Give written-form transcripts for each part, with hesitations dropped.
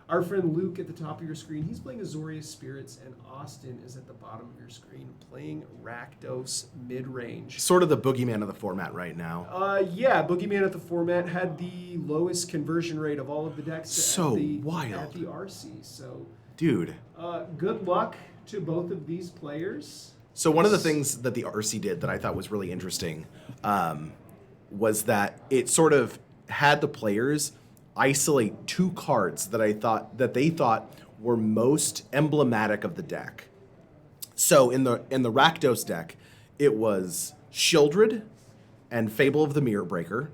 Our friend Luke at the top of your screen, he's playing Azorius Spirits, and Austin is at the bottom of your screen playing Rakdos Midrange. Sort of the boogeyman of the format right now. Yeah, Boogeyman at the format had the lowest conversion rate of all of the decks wild. at the RC. So, dude, good luck to both of these players. So one of the things that the RC did that I thought was really interesting was that it sort of had the players isolate 2 cards that they thought were most emblematic of the deck. So in the Rakdos deck, it was Shieldred and Fable of the Mirror Breaker,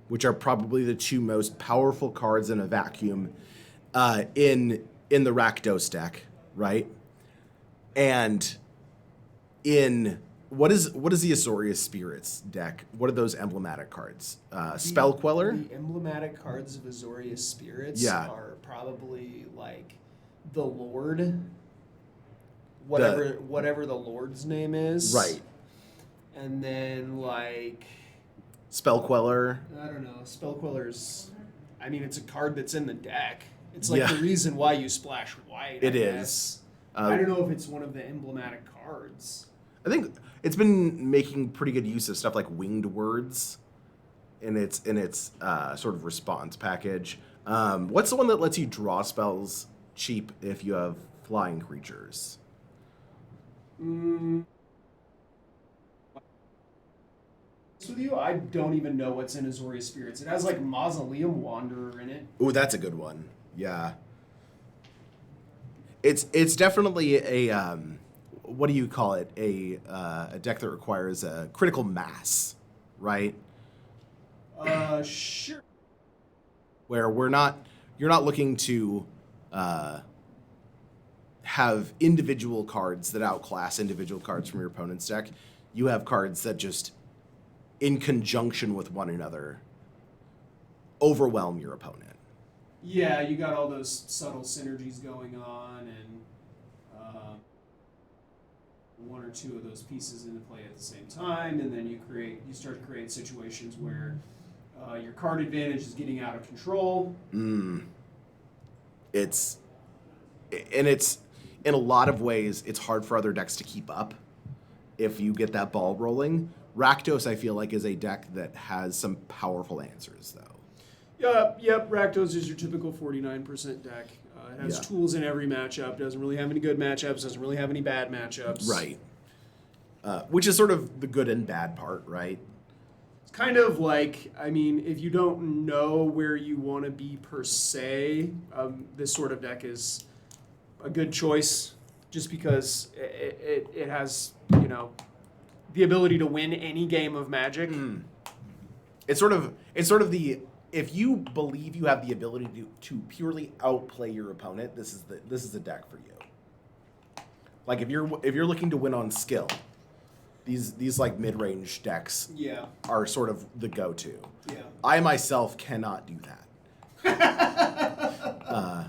which are probably the 2 most powerful cards in a vacuum in the Rakdos deck, right? And in what is the Azorius Spirits deck? What are those emblematic cards? Spell Queller? The emblematic cards of Azorius Spirits are probably like the Lord, whatever the Lord's name is. Right. And then like Spell Queller. I don't know. Spell Queller's, I mean, it's a card that's in the deck. It's like the reason why you splash white. It is. I don't know if it's one of the emblematic cards. I think it's been making pretty good use of stuff like Winged Words in its sort of response package. What's the one that lets you draw spells cheap if you have flying creatures? With you, I don't even know what's in Azorius Spirits. It has like Mausoleum Wanderer in it. Ooh, that's a good one. Yeah. It's definitely a what do you call it? A deck that requires a critical mass, right? Sure. Where you're not looking to have individual cards that outclass individual cards from your opponent's deck. You have cards that just, in conjunction with one another, overwhelm your opponent. Yeah, you got all those subtle synergies going on, and 1 or 2 of those pieces into play at the same time, and then you start to create situations where your card advantage is getting out of control. It's in a lot of ways it's hard for other decks to keep up if you get that ball rolling. Rakdos, I feel like, is a deck that has some powerful answers, though. Yep. Rakdos is your typical 49% deck. It has tools in every matchup. Doesn't really have any good matchups. Doesn't really have any bad matchups. Right. Which is sort of the good and bad part, right? It's kind of like, I mean, if you don't know where you want to be per se, this sort of deck is a good choice, just because it has, the ability to win any game of Magic. It's sort of the, if you believe you have the ability to purely outplay your opponent, this is the deck for you. Like if you're looking to win on skill, these like mid-range decks are sort of the go-to. Yeah. I myself cannot do that.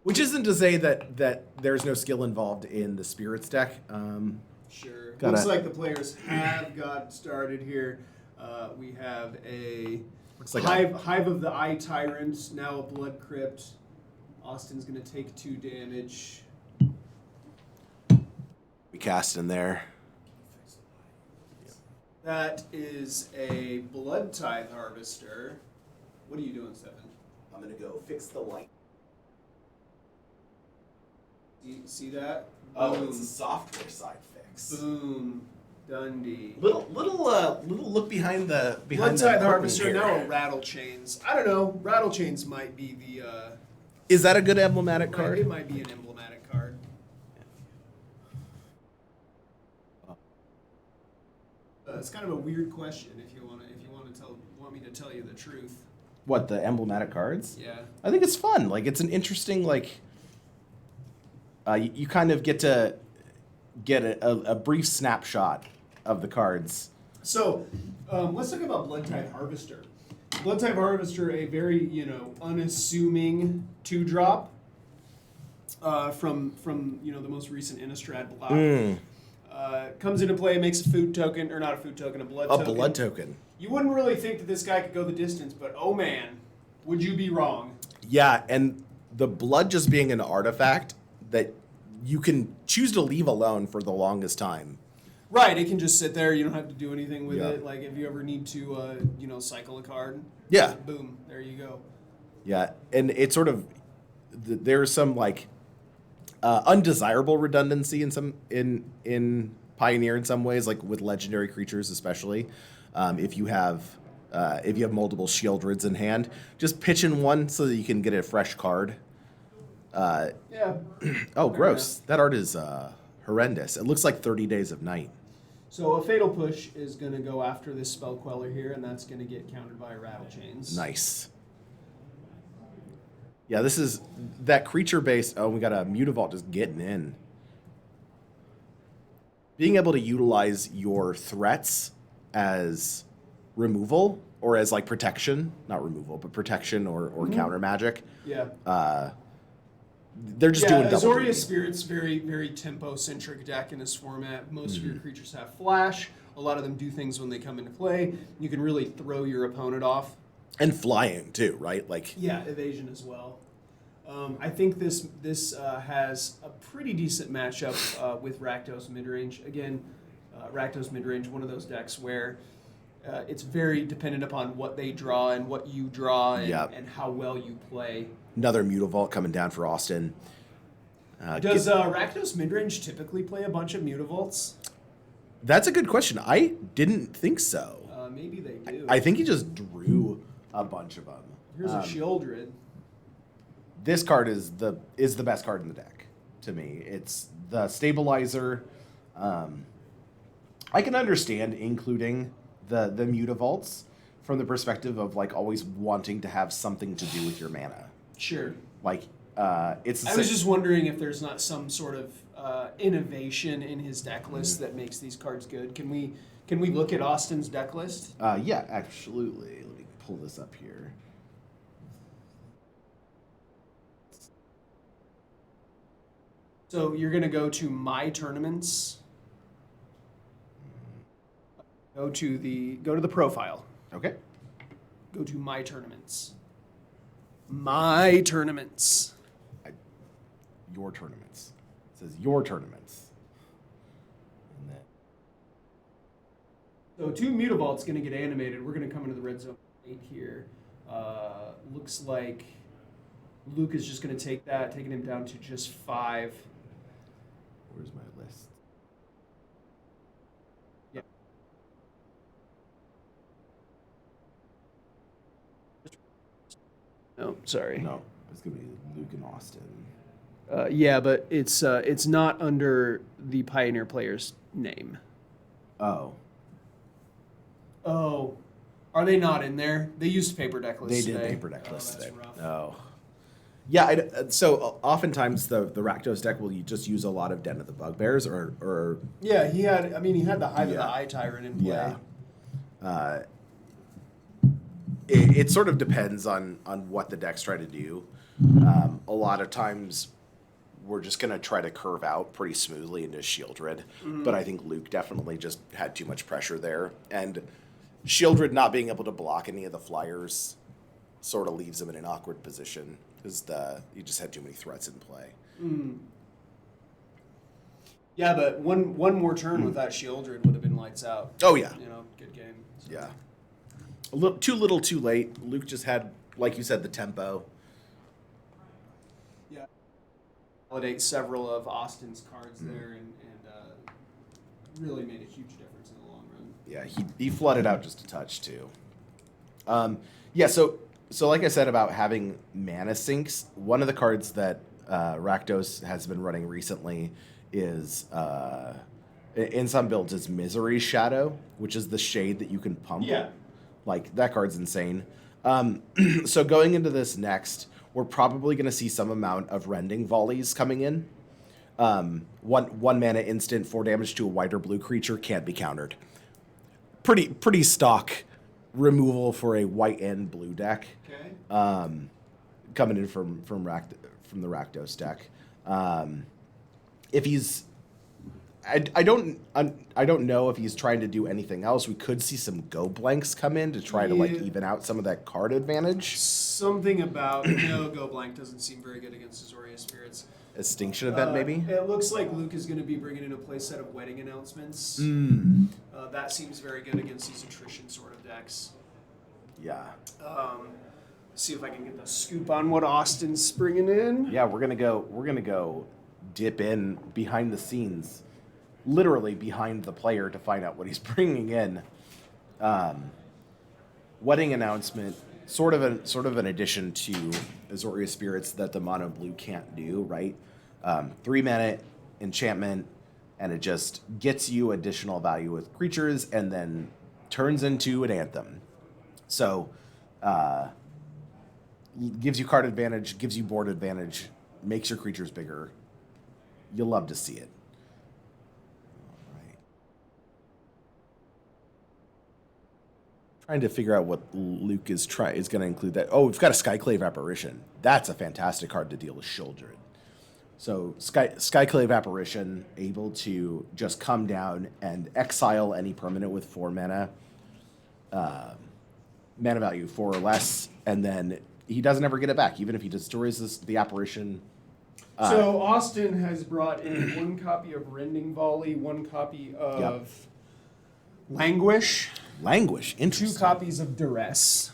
Which isn't to say that there's no skill involved in the Spirits deck. Sure. Looks like the players have got started here. We have a Hive of the Eye Tyrant, now a Blood Crypt. Austin's going to take 2 damage. We cast in there. That is a Blood Tithe Harvester. What are you doing, Stefan? I'm going to go fix the light. See that? Oh, it's a software side fix. Boom. Dundee. Little look behind the Blood Tithe Harvester, now a Rattle Chains. I don't know. Rattle Chains might be the... Is that a good emblematic card? It might be an emblematic card. It's kind of a weird question if you want me to tell you the truth. What, the emblematic cards? Yeah. I think it's fun. Like, it's an interesting, like... you kind of get to get a brief snapshot of the cards. So, let's talk about Blood Tithe Harvester. Blood Tithe Harvester, a very, unassuming 2-drop from the most recent Innistrad block. Comes into play, makes a food token, or not a food token, a blood token. A blood token. You wouldn't really think that this guy could go the distance, but oh man, Would you be wrong? Yeah, and the blood just being an artifact that you can choose to leave alone for the longest time. Right, it can just sit there. You don't have to do anything with Yeah. it. Like if you ever need to, cycle a card. Yeah. Boom, there you go. Yeah, and it's sort of there's some like undesirable redundancy in Pioneer in some ways, like with legendary creatures especially. If you have multiple Shieldrids in hand, just pitch in one so that you can get a fresh card. Yeah. Oh, gross! That art is horrendous. It looks like 30 Days of Night. So a Fatal Push is going to go after this Spell Queller here, and that's going to get countered by Rattle Chains. Nice. Yeah, this is that creature-based. Oh, we got a Mutavault just getting in. Being able to utilize your threats as removal or as like protection, not removal, but protection or counter magic. Yeah. They're just doing double Azorius duty. Spirit's very, very tempo-centric deck in this format. Most of your creatures have flash. A lot of them do things when they come into play. You can really throw your opponent off. And flying too, right? Like Yeah, evasion as well. I think this has a pretty decent matchup with Rakdos Midrange. Again, Rakdos Midrange, one of those decks where it's very dependent upon what they draw and what you draw and how well you play. another Mutavault coming down for Austin. Does Rakdos Midrange typically play a bunch of Mutavaults? That's a good question. I didn't think so. Maybe they do. I think he just drew a bunch of them. Here's a Shieldred. This card is the best card in the deck to me. It's the stabilizer. I can understand including the Mutavaults from the perspective of like always wanting to have something to do with your mana. Sure. Like it's. I was just wondering if there's not some sort of innovation in his deck list that makes these cards good. Can we look at Austin's deck list? Yeah, absolutely. Let me pull this up here. So you're gonna go to My Tournaments. Go to the profile. Okay. Go to My Tournaments. My Tournaments. Your tournaments. It says your tournaments. And then, So 2 Mutavault's going to get animated. We're going to come into the red zone 8 here. Looks like Luke is just going to take that, taking him down to just 5. where's my list? Yeah. Oh, sorry. No, it's gonna be Luke and Austin. Yeah, but it's not under the Pioneer player's name. Oh, Oh, are they not in there? They used paper deck lists they did today. paper deck lists That's today. rough. Oh, yeah. So oftentimes the Rakdos deck will just use a lot of Den of the Bugbears or Yeah, he had the Hive of the Eye Tyrant in play. yeah. It sort of depends on what the deck's trying to do. A lot of times we're just going to try to curve out pretty smoothly into Shieldred, but I think Luke definitely just had too much pressure there. And Shieldred not being able to block any of the flyers sort of leaves him in an awkward position because he just had too many threats in play. Yeah, but one more turn with that Shieldred would have been lights out. Oh, yeah. Good game. So. Yeah. A little too late. Luke just had, like you said, the tempo. Yeah. Validate several of Austin's cards there and really made a huge difference in the long run. Yeah, he flooded out just a touch too. Yeah, so like I said about having mana sinks, one of the cards that Rakdos has been running recently is in some builds is Misery Shadow, which is the shade that you can pump. Yeah. Like that card's insane. So going into this next, we're probably going to see some amount of Rending Volleys coming in. One mana instant, 4 damage to a white or blue creature can't be countered. Pretty stock removal for a white and blue deck. Okay. Coming in from the Rakdos deck. If he's I don't know if he's trying to do anything else. We could see some go blanks come in to try to like even out some of that card advantage. Something about no go blank doesn't seem very good against Azorius Spirits. Extinction event, maybe? It looks like Luke is going to be bringing in a playset of wedding announcements. That seems very good against these attrition sort of decks. Yeah. See if I can get the scoop on what Austin's bringing in. Yeah, we're gonna go dip in behind the scenes, literally behind the player to find out what he's bringing in. Wedding announcement, sort of an addition to Azorius Spirits that the mono blue can't do, right? 3-minute enchantment, and it just gets you additional value with creatures and then turns into an anthem. So, gives you card advantage, gives you board advantage, makes your creatures bigger. You'll love to see it. All right. Trying to figure out what Luke is going to include that. Oh, we've got a Skyclave Apparition. That's a fantastic card to deal with Shieldred. So Skyclave Apparition, able to just come down and exile any permanent with 4 mana. Mana value 4 or less, and then he doesn't ever get it back, even if he destroys the apparition. So Austin has brought in 1 copy of Rending Volley, 1 copy of Languish. Languish, interesting. 2 copies of Duress.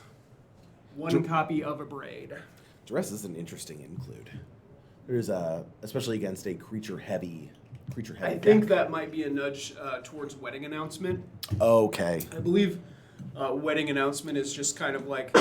1 copy of Abrade. Duress is an interesting include. There's especially against a creature heavy I think that might be a nudge towards Wedding Announcement. Okay. I believe Wedding Announcement is just kind of like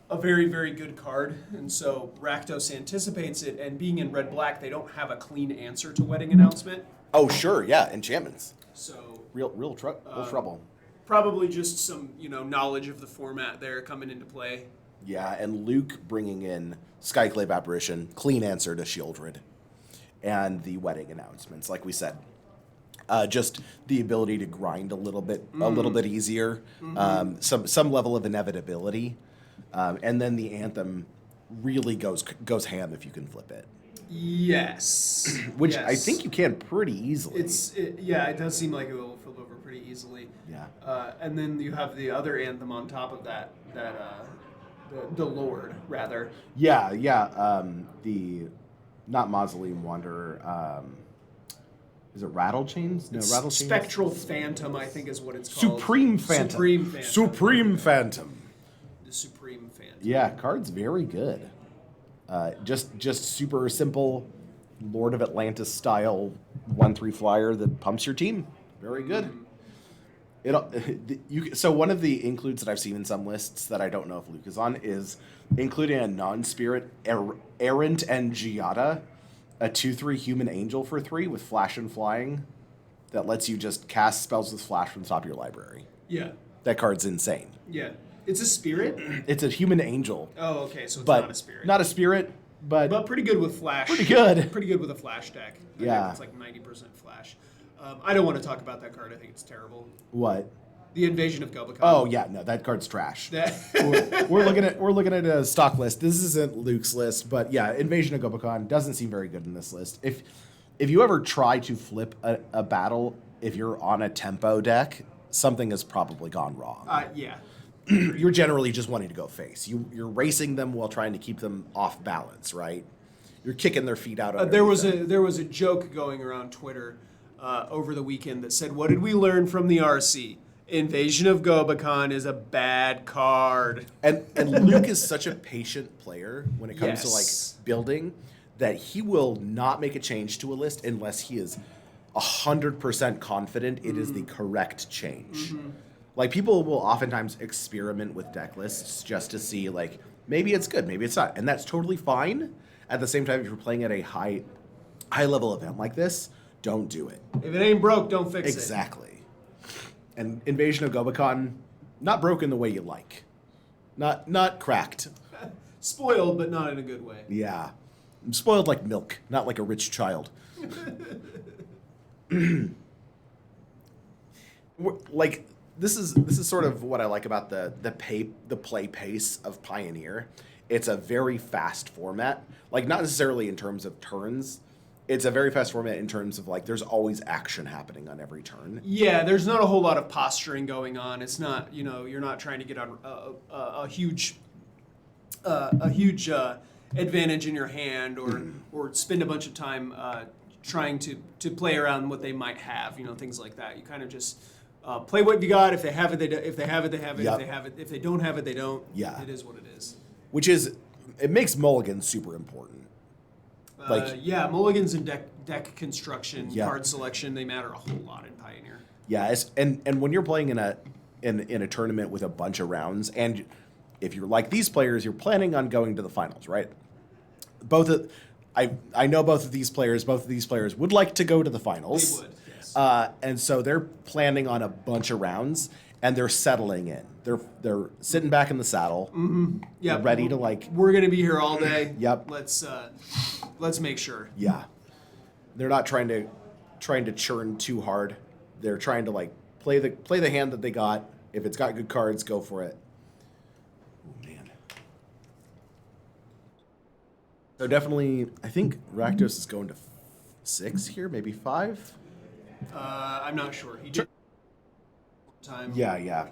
a very, very good card. And so Rakdos anticipates it, and being in red-black, they don't have a clean answer to Wedding Announcement. Oh, sure, yeah, enchantments. So Real trouble. Probably just some, knowledge of the format there coming into play. Yeah, and Luke bringing in Skyclave Apparition, clean answer to Shieldred, and the wedding announcements, like we said. Just the ability to grind a little bit easier, some level of inevitability, and then the anthem really goes ham if you can flip it. Yes, which yes. I think you can pretty easily. It does seem like it will flip over pretty easily. Yeah, and then you have the other anthem on top of that the Lord rather. Yeah. The not Mausoleum Wanderer. Is it Rattle Chains? No, Rattle Chains. Spectral Phantom, I think, is what it's called. Supreme Phantom. Supreme Phantom. The Supreme Phantom. Yeah, card's very good. Just super simple, Lord of Atlantis style 1/3 flyer that pumps your team. Very good. So one of the includes that I've seen in some lists that I don't know if Luke is on is including a non-spirit Errant and Giada, a 2/3 human angel for 3 with flash and flying that lets you just cast spells with flash from the top of your library. Yeah. That card's insane. Yeah. It's a spirit? It's a human angel. Oh, okay, so it's not a spirit. Not a spirit, but pretty good with flash. Pretty good. Pretty good with a flash deck. Yeah. It's like 90% flash. I don't want to talk about that card. I think it's terrible. What? The Invasion of Gobakon. Oh yeah, no, that card's trash. we're looking at a stock list. This isn't Luke's list, but yeah, Invasion of Gobakon doesn't seem very good in this list. If you ever try to flip a battle, if you're on a tempo deck, something has probably gone wrong. Yeah. You're generally just wanting to go face. You're racing them while trying to keep them off balance, right? You're kicking their feet out. There was a joke going around Twitter over the weekend that said, "What did we learn from the RC? Invasion of Gobakon is a bad card." And Luke is such a patient player when it comes to Yes. like building that he will not make a change to a list unless he is 100% confident it is the correct change. Like people will oftentimes experiment with deck lists just to see like maybe it's good, maybe it's not, and that's totally fine. At the same time, if you're playing at a high level event like this, don't do it. If it ain't broke, don't fix it. Exactly. And Invasion of Gobakon, not broken the way you like. Not cracked. Spoiled, but not in a good way. Yeah. I'm spoiled like milk, not like a rich child. Like this is sort of what I like about the play pace of Pioneer. It's a very fast format. Like not necessarily in terms of turns. it's a very fast format in terms of like there's always action happening on every turn. Yeah, there's not a whole lot of posturing going on. It's not, you're not trying to get on a huge advantage in your hand or spend a bunch of time trying to play around what they might have, things like that. You kind of just play what you got. If they have it, they do. If they have it, they have it. Yep. If they have it, if they don't have it, they don't. Yeah. It is what it is. It makes mulligans super important. Mulligans and deck construction, Yeah. card selection, they matter a whole lot in Pioneer. Yeah, and when you're playing in a tournament with a bunch of rounds, and if you're like these players, you're planning on going to the finals, right? I know both of these players would like to go to the finals. They would, yes. And so they're planning on a bunch of rounds, and they're settling in. They're sitting back in the saddle, Yeah, ready to like. We're gonna be here all day. Yep. Let's make sure. Yeah, they're not trying to churn too hard. They're trying to like play the hand that they got. If it's got good cards, go for it. Oh man. So definitely, I think Rakdos is going to 6 here, maybe 5. I'm not sure. He did time. Yeah.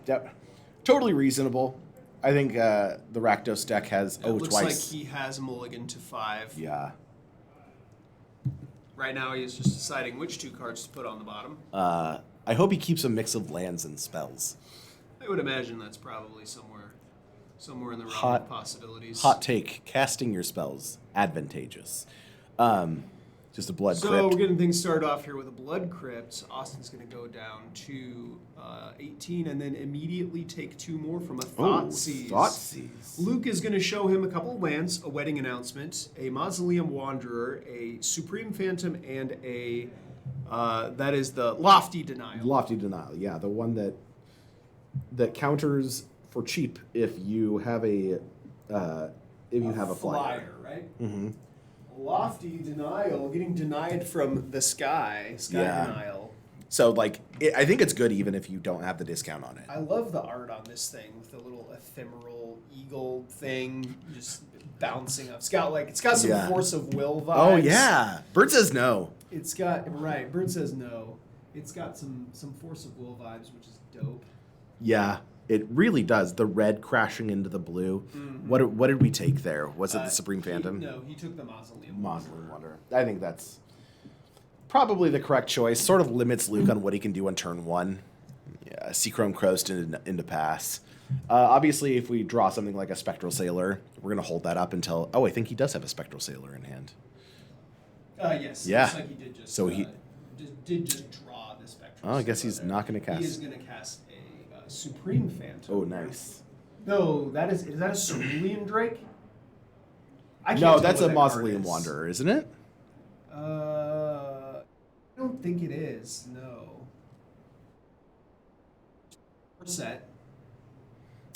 Totally reasonable. I think the Rakdos deck has It looks twice. like he has a mulligan to 5. Yeah. Right now, he is just deciding which 2 cards to put on the bottom. I hope he keeps a mix of lands and spells. I would imagine that's probably somewhere in the realm Hot- of possibilities. Hot take: casting your spells advantageous. Just a blood So crypt. we're getting things started off here with a blood crypt. Austin's going to go down to 18 and then immediately take 2 more from a Thoughtseize. Thoughtseize. Luke is going to show him a couple of lands, a wedding announcement, a Mausoleum Wanderer, a Supreme Phantom, and a that is the Lofty Denial. Lofty Denial. Yeah, the one that counters for cheap if you have a flyer. Right? Mm-hmm. Lofty Denial, getting denied from the sky Yeah. denial. So like, I think it's good even if you don't have the discount on it. I love the art on this thing with the little ephemeral eagle thing just bouncing up. It's got some Yeah. force of will vibes. Oh yeah, Bird says no. It's got Bird says no. It's got some force of will vibes, which is dope. Yeah, it really does. The red crashing into the blue. Mm-hmm. What did we take there? Was it the Supreme Phantom? He took the Mausoleum. Mausoleum Wanderer. I think that's probably the correct choice. Sort of limits Luke on what he can do on turn 1. Yeah, Seachrome Croast into pass. Obviously, if we draw something like a Spectral Sailor, we're going to hold that up until... Oh, I think he does have a Spectral Sailor in hand. Yes. Yeah. Looks like he did just. So he did just draw the spectrum. Oh, I guess he's not going to cast. He is going to cast a Supreme Phantom. Oh, nice. No, is that a Cerulean Drake? I can't No, tell that's what a that Mausoleum card is. Wanderer, isn't it? I don't think it is. No. Set.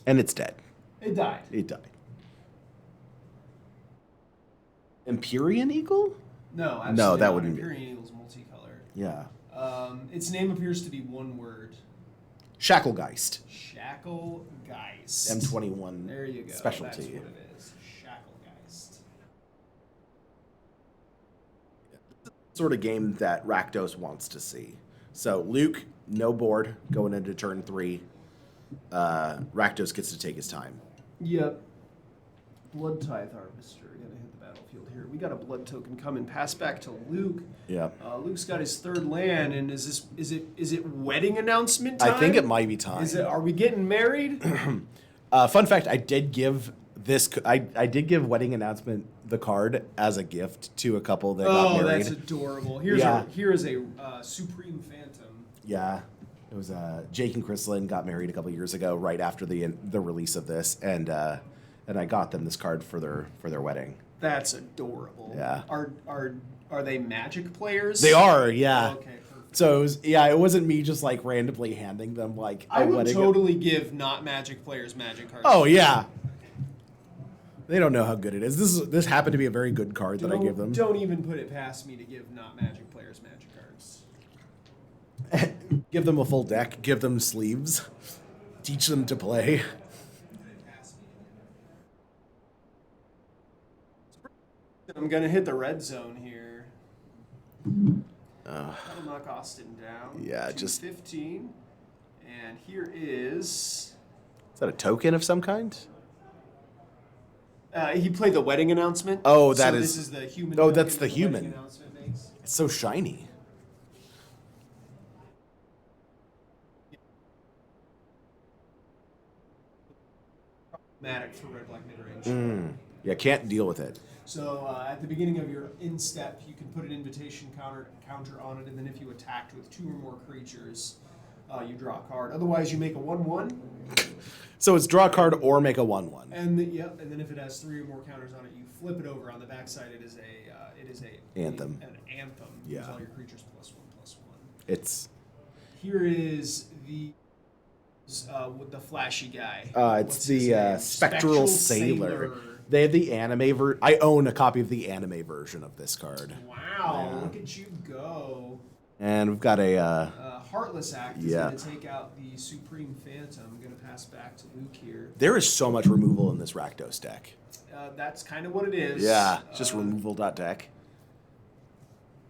And it's dead. It died. It died. Empyrean Eagle? No, absolutely No, that not. wouldn't be. Imperial Eagle's multicolored. Yeah. Its name appears to be one word. Shacklegeist. Shacklegeist. M21 There you go. specialty. That's what it is. Shacklegeist. Sort of game that Rakdos wants to see. So Luke, no board going into turn 3. Rakdos gets to take his time. Yep. Blood Tithe Harvester. Gonna hit the battlefield here. We got a blood token coming. Pass back to Luke. Yep. Luke's got his 3rd land, and is it wedding announcement time? I think it might be time. Are we getting married? Fun fact: I did give Wedding Announcement the card as a gift to a couple that got Oh, married. that's adorable. Here is a Supreme Phantom. Yeah, it was Jake and Chrysalin got married a couple years ago, right after the release of this, and I got them this card for their wedding. That's adorable. Yeah. Are they Magic players? They are, yeah. Okay, perfect. So it wasn't me just like randomly handing them like I a would wedding. totally give not Magic players Magic cards. Oh yeah. They don't know how good it is. This happened to be a very good card that I gave them. Don't even put it past me to give not Magic players Magic cards. Give them a full deck. Give them sleeves. Teach them to play. I'm gonna hit the red zone here. That'll knock Austin down. Yeah, to just 15. And here is. Is that a token of some kind? He played the wedding announcement. Oh, so this this is the human. Oh, token that's the wedding human. announcement makes. It's so shiny. Problematic for red black midrange. Yeah, can't deal with it. So at the beginning of your instep, you can put an invitation counter on it, and then if you attacked with 2 or more creatures, you draw a card. Otherwise, you make a 1/1. So it's draw a card or make a 1/1. And then if it has 3 or more counters on it, you flip it over. On the backside, it is a Anthem. An anthem. Yeah. Gives all your creatures +1/+1. It's Here is the with the flashy guy. it's What's his the name? Spectral Sailor. They have the anime I own a copy of the anime version of this card. Wow! Yeah. Look at you go. And we've got a Heartless Act is going to take out the Supreme Phantom. I'm going to pass back to Luke here. there is so much removal in this Rakdos deck. That's kind of what it is. Yeah, just removal.deck.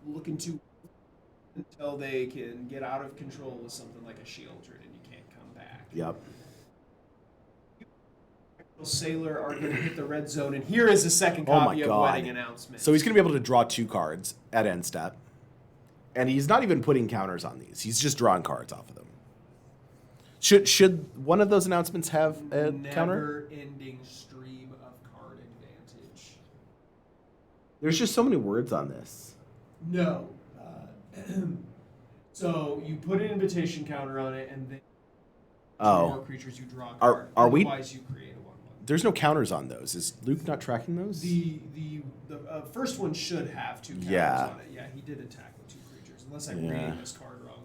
Looking to until they can get out of control with something like a Shieldred and you can't come back. Yep. Sailor are going to hit the red zone, and here is the second Oh my copy of God. Wedding Announcement. So he's going to be able to draw 2 cards at end step. And he's not even putting counters on these. He's just drawing cards off of them. Should one of those announcements have a counter? Never-ending stream of card advantage. There's just so many words on this. No. So you put an invitation counter on it, and then more creatures you draw a card. Are we? Otherwise, you create a 1/1. There's no counters on those. Is Luke not tracking those? The first one should have 2 counters on it. Yeah, he did attack with 2 creatures, unless I'm reading this card wrong.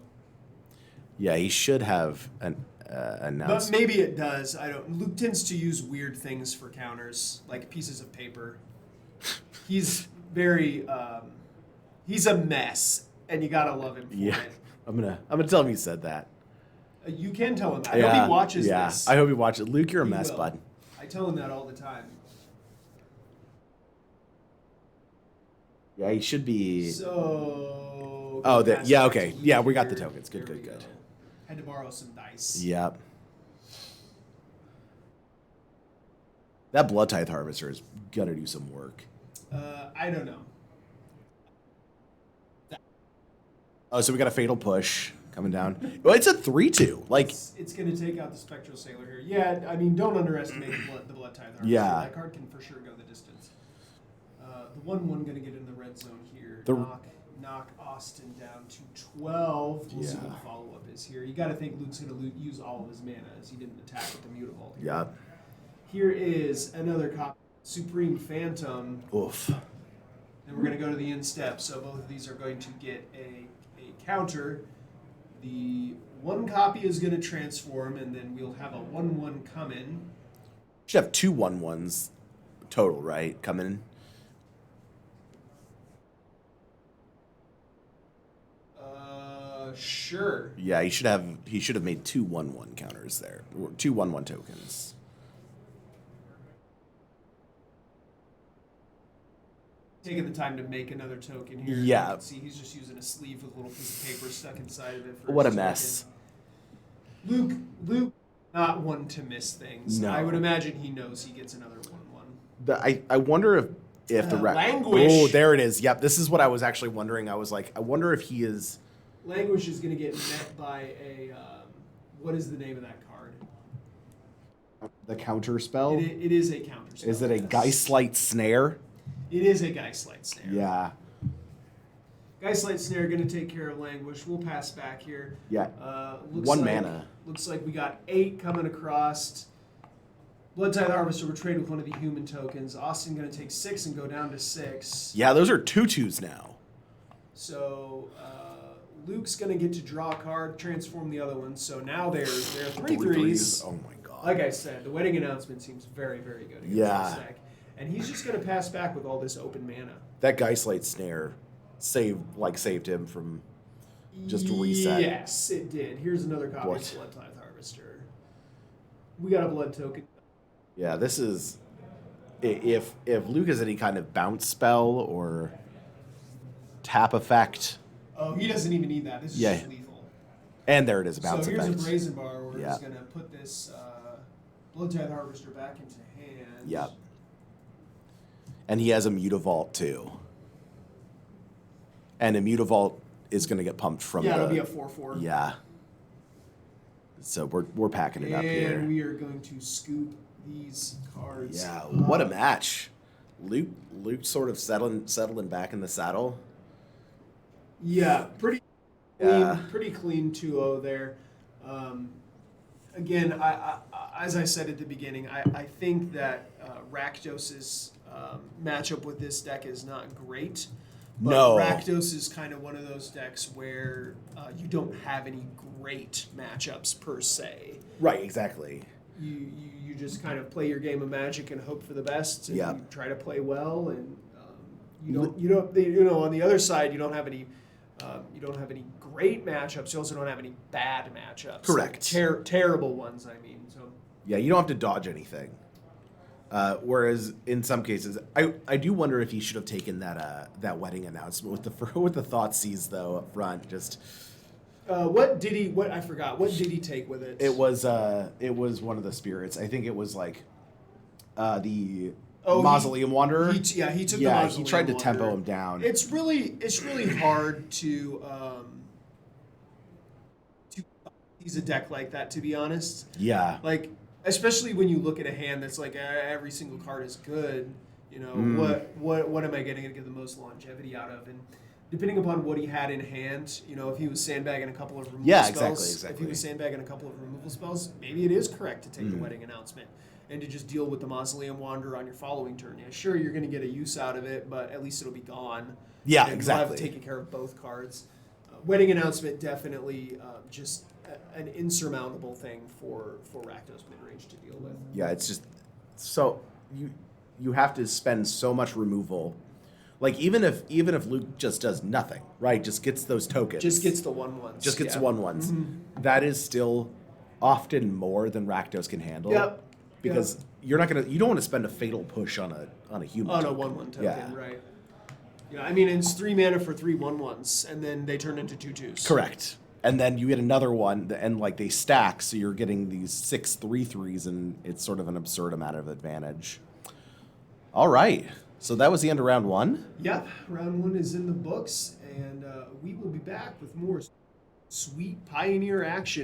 Yeah, he should have an But announcement. maybe it does. I don't. Luke tends to use weird things for counters, like pieces of paper. He's very. He's a mess, and you gotta love him for Yeah, it. I'm gonna tell him he said that. You can tell him that. I hope he watches this. I hope he watches. Luke, you're a He mess, will. bud. I tell him that all the time. Yeah, he should be. So. Oh, pass yeah, back okay. to Luke Yeah, we got the here. tokens. Good, There good, we good. go. Had to borrow some dice. Yep. That Blood Tithe Harvester is gonna do some work. I don't know. Oh, so we got a Fatal Push coming down. Well, it's a 3/2. Like, It's going to take out the Spectral Sailor here. Yeah, I mean, don't underestimate the Blood Tithe Harvester. Yeah. That card can for sure go the distance. The 1/1 going to get in the red zone here. The- Knock Austin down to 12. We'll see what Yeah. the follow-up is here. You got to think Luke's going to use all of his mana as he didn't attack with the Mutavault here. yep. Here is another copy, Supreme Phantom. Oof. Then we're going to go to the end step. So both of these are going to get a counter. The one copy is going to transform, and then we'll have a 1/1 come in. Should have 2 1/1s total, right? Coming in. Sure. Yeah, he should have made 2 1/1 counters there. Or 2 1/1 tokens. Taking the time to make another token here. Yeah. You can see he's just using a sleeve with a little piece of paper stuck inside of it. For What a his mess. token. Luke, not one to miss things. No. I would imagine he knows he gets another 1/1. I wonder if the Languish. Oh, there it is. Yep, this is what I was actually wondering. I was like, I wonder if he is. Languish is going to get met by a. What is the name of that card? The counter spell? It is a counter spell. Is it a yes. Geistlight Snare? It is a Geistlight Snare. Yeah. Geistlight Snare going to take care of Languish. We'll pass back here. Yeah. Looks 1 like, mana. Looks like we got 8 coming across. Blood Tithe Harvester will trade with one of the human tokens. Austin going to take 6 and go down to 6. Yeah, those are 2/2s now. So Luke's going to get to draw a card, transform the other one. So now they're 3 3/3s. threes. Oh my god. Like I said, the wedding announcement seems very, very good against Yeah. this deck. And he's just going to pass back with all this open mana. That Geistlight Snare saved him from just reset. Yes, it did. Here's another copy What? of Blood Tithe Harvester. We got a blood token. Yeah, this is if Luke has any kind of bounce spell or tap effect. Oh, he doesn't even need that. This is just lethal. And there it is, bounce so here's effect. a Brazen Bar where he's going to put this Bloodtithe Harvester back into hand. Yep. And he has a Mutavault too. And a Mutavault is going to get pumped from it'll be a 4/4. Yeah. So we're packing it up here. And we are going to scoop these cards. Yeah, what a match. Luke sort of settling back in the saddle. Yeah, pretty clean 2-0 there. Again, I as I said at the beginning, I think that Rakdos' matchup with this deck is not great. But No. Rakdos is kind of one of those decks where you don't have any great matchups per se. Right, exactly. You just kind of play your game of Magic and hope for the best, and you try to play well, and on the other side you don't have any great matchups. You also don't have any bad matchups. Correct. Like terrible ones, I mean. So Yeah, you don't have to dodge anything. Whereas in some cases, I do wonder if he should have taken that wedding announcement with the Thoughtseize though up front. Just I forgot. What did he take with it? it was one of the spirits. I think it was like the Mausoleum Wanderer. He took the yeah, Mausoleum he tried to tempo Wanderer. him down. It's really hard to use a deck like that, to be honest. Yeah. Like, especially when you look at a hand that's like every single card is good. You know, what am I going to get the most longevity out of? And depending upon what he had in hand, if he was sandbagging a couple of removal spells, exactly. if he was sandbagging a couple of removal spells, maybe it is correct to take the wedding announcement and to just deal with the Mausoleum Wanderer on your following turn. Yeah, sure, you're going to get a use out of it, but at least it'll be gone. Yeah, and exactly. You'll have taken care of both cards. Wedding announcement definitely just an insurmountable thing for Rakdos midrange to deal with. Yeah, it's just so you have to spend so much removal. Like even if Luke just does nothing, right? Just gets those tokens. Just gets the 1/1s. Just gets 1/1s. Mm-hmm. That is still often more than Rakdos can handle. Yep. Because you don't want to spend a fatal push on a human. On token. a 1/1 token, Yeah. right? Yeah, I mean it's 3 mana for 3 1/1s, and then they turn into 2/2s. Correct. And then you get another one, and like they stack, so you're getting these 6 3/3s, and it's sort of an absurd amount of advantage. All right, so that was the end of round 1. Yep, round 1 is in the books, and we will be back with more sweet Pioneer action.